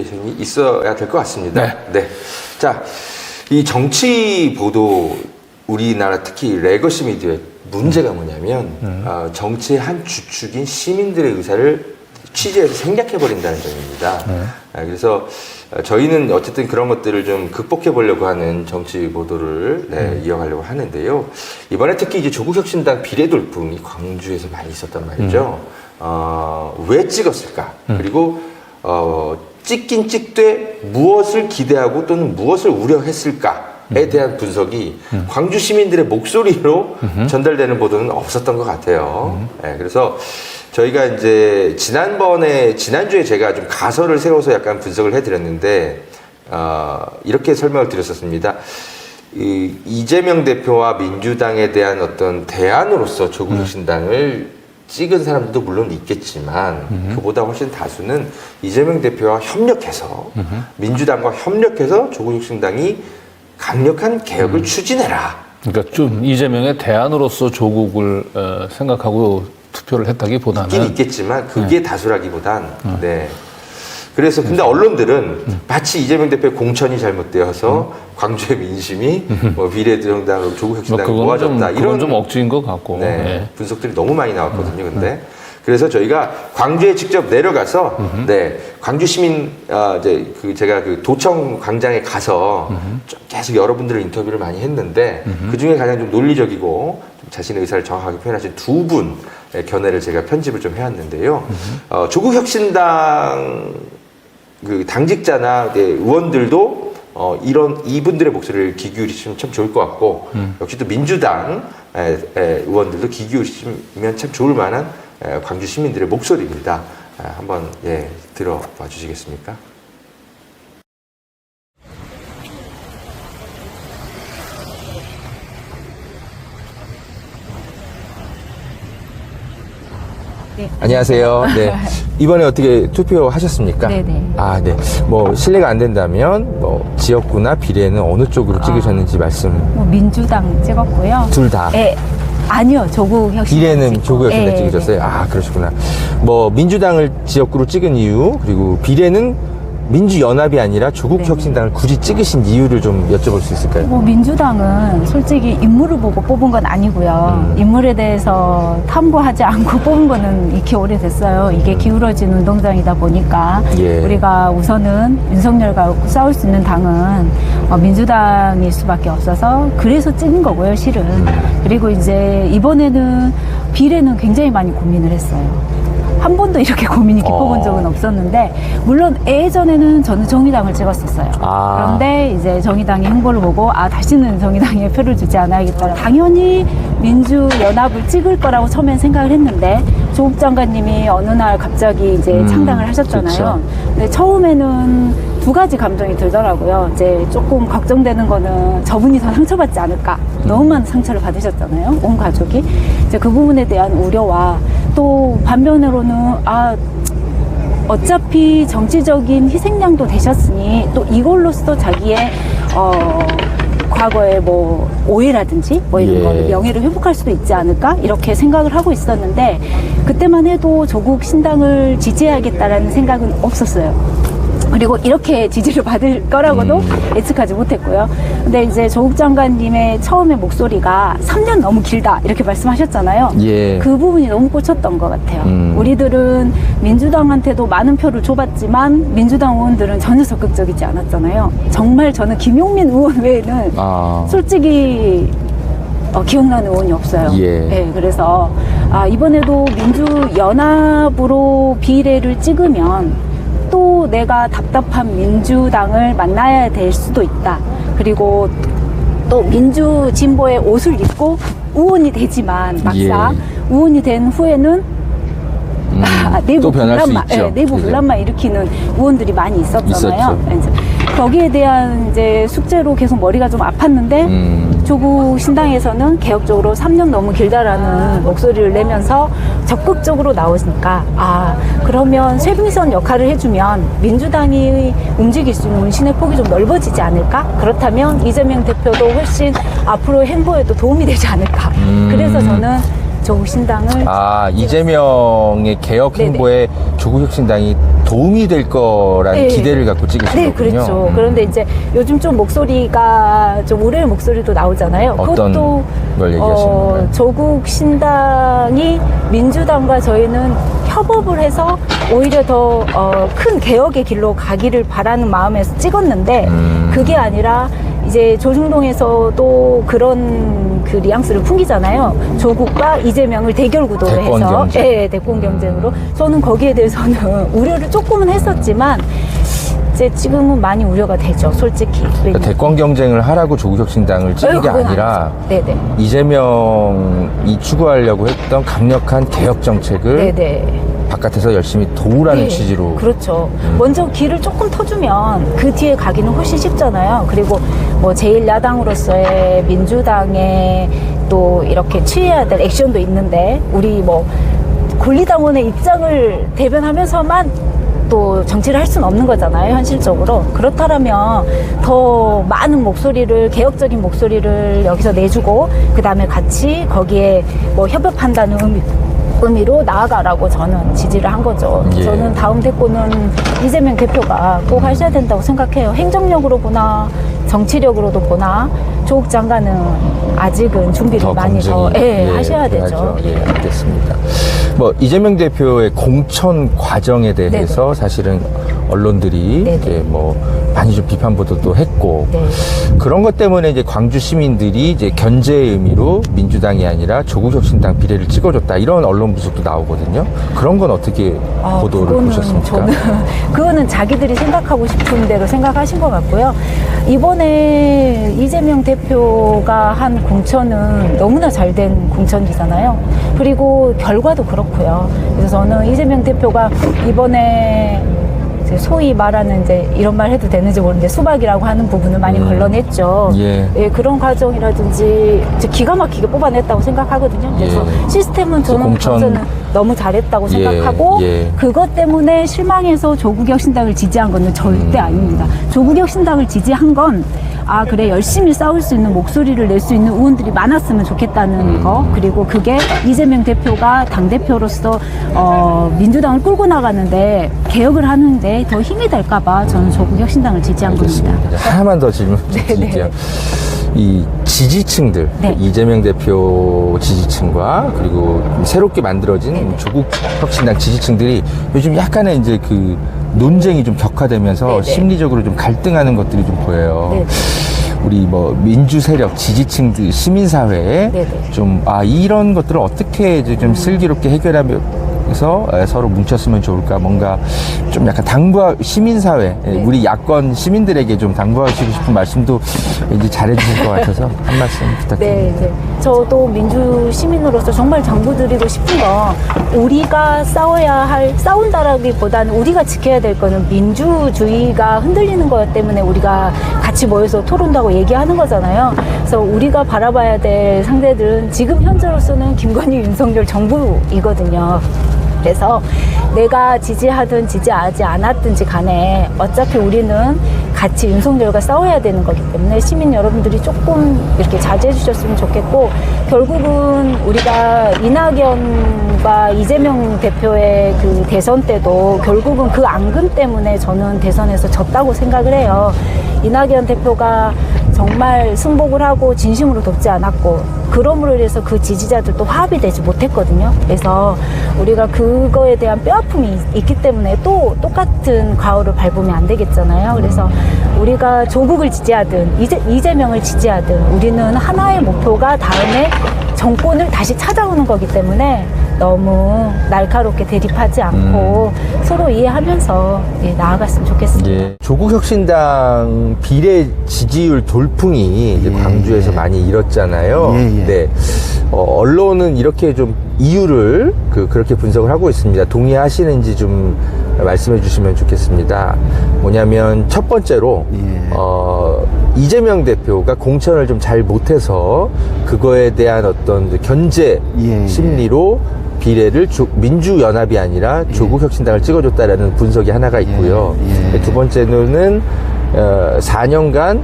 이 있어야 될 것 같습니다. 네. 네. 자, 이 정치 보도 우리나라 특히 레거시 미디어의 문제가 뭐냐면 정치의 한 주축인 시민들의 의사를 취재해서 생략해버린다는 점입니다. 그래서 저희는 어쨌든 그런 것들을 좀 극복해 보려고 하는 정치 보도를 이어가려고 하는데요. 이번에 특히 이제 조국혁신당 비례돌풍이 광주에서 많이 있었단 말이죠. 왜 찍었을까? 그리고 찍긴 찍되 무엇을 기대하고 또는 무엇을 우려했을까에 대한 분석이 광주 시민들의 목소리로 전달되는 보도는 없었던 것 같아요. 네, 그래서 저희가 이제 지난주에 제가 좀 가설을 세워서 약간 분석을 해드렸는데, 이렇게 설명을 드렸었습니다. 이재명 대표와 민주당에 대한 어떤 대안으로서 조국혁신당을 찍은 사람들도 물론 있겠지만, 그보다 훨씬 다수는 이재명 대표와 협력해서, 민주당과 협력해서 조국혁신당이 강력한 개혁을 추진해라. 그러니까 좀 이재명의 대안으로서 조국을 생각하고 투표를 했다기보다는 있긴 있겠지만 그게 다수라기보단 네. 그래서 근데 언론들은 마치 이재명 대표의 공천이 잘못되어서 광주의 민심이 비례정당으로 조국혁신당이 모아졌다 이런 좀 억지인 것 같고 네, 네. 분석들이 너무 많이 나왔거든요. 근데 그래서 저희가 광주에 직접 내려가서 네, 광주 시민 이제 제가 그 도청 광장에 가서 좀 계속 여러분들을 인터뷰를 많이 했는데 그 중에 가장 좀 논리적이고 좀 자신의 의사를 정확하게 표현하신 두 분 견해를 제가 편집을 좀 해왔는데요. 조국혁신당 그 당직자나 의원들도 이분들의 목소리를 귀 기울이시면 참 좋을 것 같고 역시 또 민주당 의원들도 귀 기울이시면 참 좋을 만한 광주 시민들의 목소리입니다. 한번 들어봐 주시겠습니까? 네. 안녕하세요. 네. 이번에 어떻게 투표하셨습니까? 네네. 아, 네. 뭐 실례가 안 된다면 뭐 지역구나 비례는 어느 쪽으로 찍으셨는지 말씀. 뭐 민주당 찍었고요. 둘 다. 예. 아니요, 조국혁신당. 비례는 조국혁신당 예, 찍으셨어요? 네. 아, 그러시구나. 뭐 민주당을 지역구로 찍은 이유, 그리고 비례는 민주연합이 아니라 조국혁신당을 굳이 찍으신 이유를 좀 여쭤볼 수 있을까요? 뭐 민주당은 솔직히 인물을 보고 뽑은 건 아니고요. 인물에 대해서 탐구하지 않고 뽑은 거는 이렇게 오래됐어요. 이게 기울어진 운동장이다 보니까 우리가 우선은 윤석열과 싸울 수 있는 당은 민주당일 수밖에 없어서 그래서 찍은 거고요, 실은. 그리고 이제 이번에는 비례는 굉장히 많이 고민을 했어요. 한 번도 이렇게 고민이 깊어본 적은 없었는데, 물론 예전에는 저는 정의당을 찍었었어요. 그런데 이제 정의당의 행보를 보고 다시는 정의당에 표를 주지 않아야겠다. 당연히 민주연합을 찍을 거라고 처음엔 생각을 했는데 조국 장관님이 어느 날 갑자기 이제 창당을 하셨잖아요. 그렇죠. 근데 처음에는 두 가지 감정이 들더라고요. 이제 조금 걱정되는 거는 저분이 더 상처받지 않을까. 너무 많은 상처를 받으셨잖아요. 온 가족이. 이제 그 부분에 대한 우려와 또 반면으로는 어차피 정치적인 희생양도 되셨으니 또 이걸로써 자기의 과거의 뭐 오해라든지 뭐 이런 거를 명예를 회복할 수도 있지 않을까 이렇게 생각을 하고 있었는데, 그때만 해도 조국 신당을 지지해야겠다라는 생각은 없었어요. 그리고 이렇게 지지를 받을 거라고도 예측하지 못했고요. 근데 이제 조국 장관님의 처음에 목소리가 3년 너무 길다 이렇게 말씀하셨잖아요. 그 부분이 너무 꽂혔던 것 같아요. 우리들은 민주당한테도 많은 표를 줘봤지만 민주당 의원들은 전혀 적극적이지 않았잖아요. 정말 저는 김용민 의원 외에는 솔직히 기억나는 의원이 없어요. 네, 그래서 이번에도 민주연합으로 비례를 찍으면 또 내가 답답한 민주당을 만나야 될 수도 있다. 그리고 또 민주진보의 옷을 입고 의원이 되지만 막상 의원이 된 후에는 내부 분란만, 내부 분란만 일으키는 의원들이 많이 있었잖아요. 거기에 대한 이제 숙제로 계속 머리가 좀 아팠는데 조국 신당에서는 개혁적으로 3년 너무 길다라는 목소리를 내면서 적극적으로 나오니까 그러면 쇄빙선 역할을 해주면 민주당이 움직일 수 있는 운신의 폭이 좀 넓어지지 않을까? 그렇다면 이재명 대표도 훨씬 앞으로의 행보에도 도움이 되지 않을까? 그래서 저는 조국신당을 이재명의 개혁 네네. 행보에 조국혁신당이 도움이 될 거라는 네. 기대를 갖고 찍으신 네, 거군요. 그렇죠. 그런데 이제 요즘 좀 목소리가 좀 우려의 목소리도 나오잖아요. 어떤 그것도 걸 얘기하시는 건가요? 조국 신당이 민주당과 저희는 협업을 해서 오히려 더 큰 개혁의 길로 가기를 바라는 마음에서 찍었는데 그게 아니라 이제 조중동에서도 그런 그 뉘앙스를 풍기잖아요. 조국과 이재명을 대결 구도로 대권 해서 경쟁. 네, 대권 경쟁으로. 저는 거기에 대해서는 우려를 조금은 했었지만 이제 지금은 많이 우려가 되죠, 솔직히. 그러니까 대권 경쟁을 하라고 조국혁신당을 찍은 게 그건 아니라 아니죠. 네네. 이재명이 추구하려고 했던 강력한 개혁 정책을 네네. 바깥에서 열심히 도우라는 네, 취지로. 그렇죠. 먼저 길을 조금 터주면 그 뒤에 가기는 훨씬 쉽잖아요. 그리고 뭐 제1야당으로서의 민주당에 또 이렇게 취해야 될 액션도 있는데 우리 뭐 권리당원의 입장을 대변하면서만 또 정치를 할 수는 없는 거잖아요, 현실적으로. 그렇다면 더 많은 목소리를, 개혁적인 목소리를 여기서 내주고 그 다음에 같이 거기에 뭐 협업한다는 의미로 나아가라고 저는 지지를 한 거죠. 예. 저는 다음 대권은 이재명 대표가 꼭 하셔야 된다고 생각해요. 행정력으로 보나 정치력으로도 보나 조국 장관은 아직은 준비를 더 많이 하셔야 되죠. 예, 알겠습니다. 뭐 이재명 대표의 공천 과정에 대해서 네네. 사실은 언론들이 네네. 이제 뭐 많이 좀 비판 보도도 했고 네. 그런 것 때문에 이제 광주 시민들이 이제 견제의 의미로 민주당이 아니라 조국혁신당 비례를 찍어줬다 이런 언론 분석도 나오거든요. 그런 건 어떻게 보도를 그거는 보셨습니까? 그거는 자기들이 생각하고 싶은 대로 생각하신 것 같고요. 이번에 이재명 대표가 한 공천은 너무나 잘된 공천이잖아요. 그리고 결과도 그렇고요. 그래서 저는 이재명 대표가 이번에 이제 소위 말하는 이제 이런 말 해도 되는지 모르는데 수박이라고 하는 부분을 많이 걸러냈죠. 예. 그런 과정이라든지 기가 막히게 뽑아냈다고 생각하거든요. 그래서 예. 시스템은 저는 공천- 우선은 너무 잘했다고 예, 생각하고 예. 그것 때문에 실망해서 조국혁신당을 지지한 건 절대 아닙니다. 조국혁신당을 지지한 건 그래 열심히 싸울 수 있는 목소리를 낼 수 있는 의원들이 많았으면 좋겠다는 거, 그리고 그게 이재명 대표가 당대표로서 민주당을 끌고 나가는데 개혁을 하는데 더 힘이 될까봐 저는 조국혁신당을 지지한 겁니다. 알겠습니다. 하나만 더 질문 드릴게요. 이 지지층들, 네. 이재명 대표 지지층과 그리고 새롭게 만들어진 조국혁신당 지지층들이 요즘 약간의 이제 그 논쟁이 좀 격화되면서 네네. 심리적으로 좀 갈등하는 것들이 좀 보여요. 네네. 우리 뭐 민주 세력, 지지층들, 시민사회에 네네. 좀 이런 것들을 어떻게 이제 좀 슬기롭게 해결하면서 서로 뭉쳤으면 좋을까, 뭔가 좀 약간 시민사회, 우리 야권 시민들에게 좀 당부하시고 싶은 말씀도 이제 잘해주실 것 같아서 한 말씀 부탁드립니다. 네, 이제 저도 민주 시민으로서 정말 당부드리고 싶은 건 우리가 싸운다라기보다는 우리가 지켜야 될 거는 민주주의가 흔들리는 것 때문에 우리가 같이 모여서 토론하고 얘기하는 거잖아요. 그래서 우리가 바라봐야 될 상대들은 지금 현재로서는 김건희, 윤석열 정부이거든요. 그래서 내가 지지하든 지지하지 않았든지 간에 어차피 우리는 같이 윤석열과 싸워야 되는 거기 때문에 시민 여러분들이 조금 이렇게 자제해 주셨으면 좋겠고, 결국은 우리가 이낙연과 이재명 대표의 그 대선 때도 결국은 그 앙금 때문에 저는 대선에서 졌다고 생각을 해요. 이낙연 대표가 정말 승복을 하고 진심으로 돕지 않았고, 그러므로 인해서 그 지지자들도 화합이 되지 못했거든요. 그래서 우리가 그거에 대한 뼈아픔이 있기 때문에 또 똑같은 과오를 밟으면 안 되겠잖아요. 그래서 우리가 조국을 지지하든 이재명을 지지하든 우리는 하나의 목표가 다음에 정권을 다시 찾아오는 거기 때문에 너무 날카롭게 대립하지 않고 서로 이해하면서 나아갔으면 좋겠습니다. 예. 조국혁신당 비례 지지율 돌풍이 이제 광주에서 많이 일었잖아요. 네. 언론은 이렇게 좀 이유를 그렇게 분석을 하고 있습니다. 동의하시는지 좀 말씀해 주시면 좋겠습니다. 뭐냐면 첫 번째로 이재명 대표가 공천을 좀 잘 못해서 그거에 대한 어떤 견제 심리로 비례를 민주연합이 아니라 조국혁신당을 찍어줬다라는 분석이 하나가 있고요. 두 번째는 4년간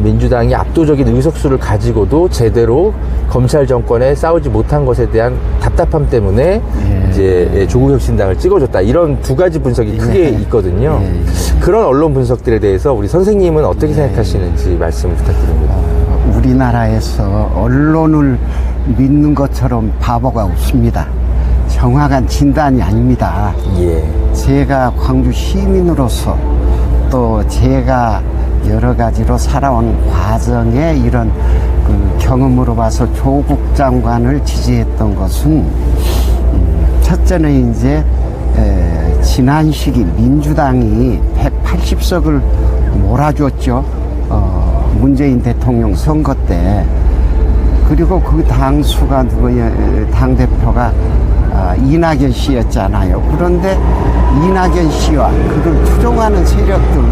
민주당이 압도적인 의석수를 가지고도 제대로 검찰 정권에 싸우지 못한 것에 대한 답답함 때문에 이제 조국혁신당을 찍어줬다. 이런 두 가지 분석이 크게 있거든요. 그런 언론 분석들에 대해서 우리 선생님은 어떻게 생각하시는지 말씀 부탁드립니다. 우리나라에서 언론을 믿는 것처럼 바보가 없습니다. 정확한 진단이 아닙니다. 제가 광주 시민으로서 또 제가 여러 가지로 살아온 과정에 이런 그 경험으로 봐서 조국 장관을 지지했던 것은 첫째는 이제 지난 시기 민주당이 180석을 몰아줬죠. 문재인 대통령 선거 때. 그리고 그 당수가 누구예요? 당대표가 이낙연 씨였잖아요. 그런데 이낙연 씨와 그를 추종하는 세력들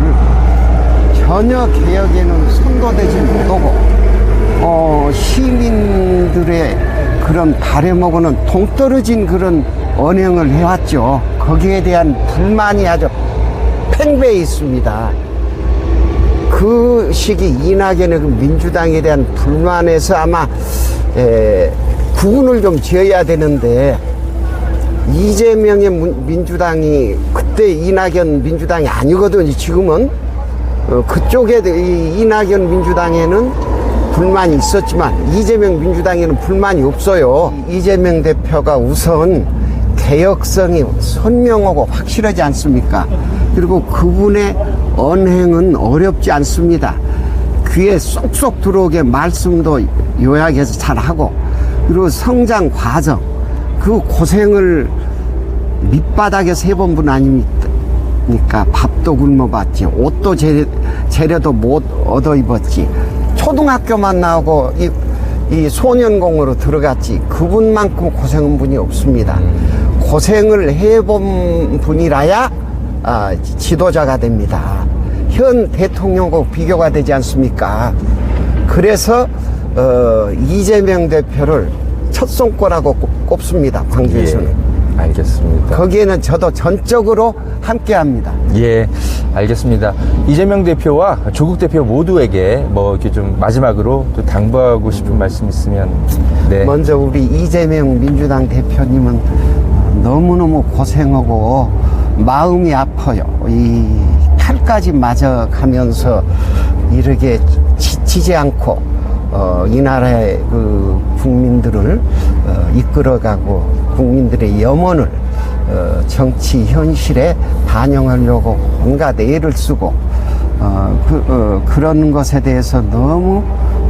전혀 개혁에는 선도되지 못하고 시민들의 그런 바램하고는 동떨어진 그런 언행을 해왔죠. 거기에 대한 불만이 아주 팽배해 있습니다. 그 시기 이낙연의 그 민주당에 대한 불만에서 아마 구분을 좀 지어야 되는데 이재명의 민주당이 그때 이낙연 민주당이 아니거든요. 지금은 그쪽에 이낙연 민주당에는 불만이 있었지만 이재명 민주당에는 불만이 없어요. 이재명 대표가 우선 개혁성이 선명하고 확실하지 않습니까? 그리고 그분의 언행은 어렵지 않습니다. 귀에 쏙쏙 들어오게 말씀도 요약해서 잘하고, 그리고 성장 과정, 그 고생을 밑바닥에 세 번 분 아닙니까? 밥도 굶어봤지, 옷도 재려도 못 얻어 입었지, 초등학교만 나오고 이 소년공으로 들어갔지, 그분만큼 고생한 분이 없습니다. 고생을 해본 분이라야 지도자가 됩니다. 현 대통령하고 비교가 되지 않습니까? 그래서 이재명 대표를 첫 손꼽라고 꼽습니다. 광주에서는. 알겠습니다. 거기에는 저도 전적으로 함께합니다. 알겠습니다. 이재명 대표와 조국 대표 모두에게 뭐 이렇게 좀 마지막으로 또 당부하고 싶은 말씀 있으면. 먼저 우리 이재명 민주당 대표님은 너무너무 고생하고 마음이 아파요. 이 칼까지 맞아가면서 이렇게 지치지 않고 이 나라의 그 국민들을 이끌어가고 국민들의 염원을 정치 현실에 반영하려고 온갖 애를 쓰고 그런 것에 대해서 너무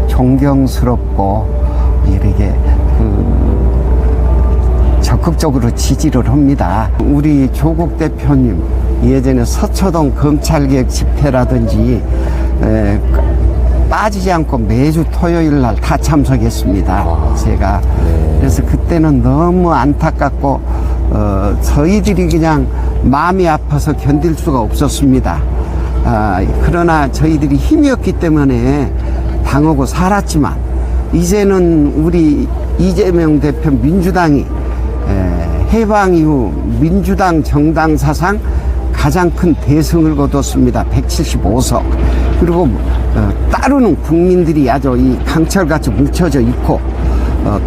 존경스럽고 이렇게 적극적으로 지지를 합니다. 우리 조국 대표님 예전에 서초동 검찰개혁 집회라든지 빠지지 않고 매주 토요일 날 다 참석했습니다. 제가. 그래서 그때는 너무 안타깝고 저희들이 그냥 마음이 아파서 견딜 수가 없었습니다. 그러나 저희들이 힘이었기 때문에 당하고 살았지만 이제는 우리 이재명 대표 민주당이 해방 이후 민주당 정당 사상 가장 큰 대승을 거뒀습니다. 175석. 그리고 따르는 국민들이 아주 이 강철같이 뭉쳐져 있고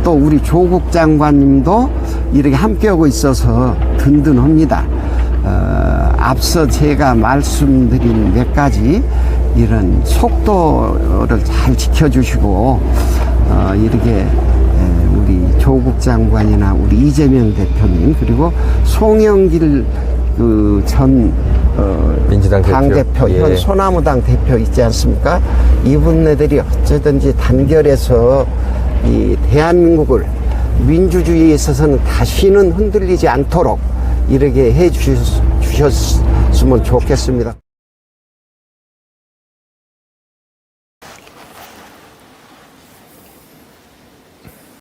또 우리 조국 장관님도 이렇게 함께하고 있어서 든든합니다. 앞서 제가 말씀드린 몇 가지 이런 속도를 잘 지켜주시고 이렇게 우리 조국 장관이나 우리 이재명 대표님 그리고 송영길 전 민주당 당대표, 현 소나무당 대표 있지 않습니까? 이분네들이 어쩌든지 단결해서 이 대한민국을 민주주의에 있어서는 다시는 흔들리지 않도록 이렇게 해 주셨으면 좋겠습니다.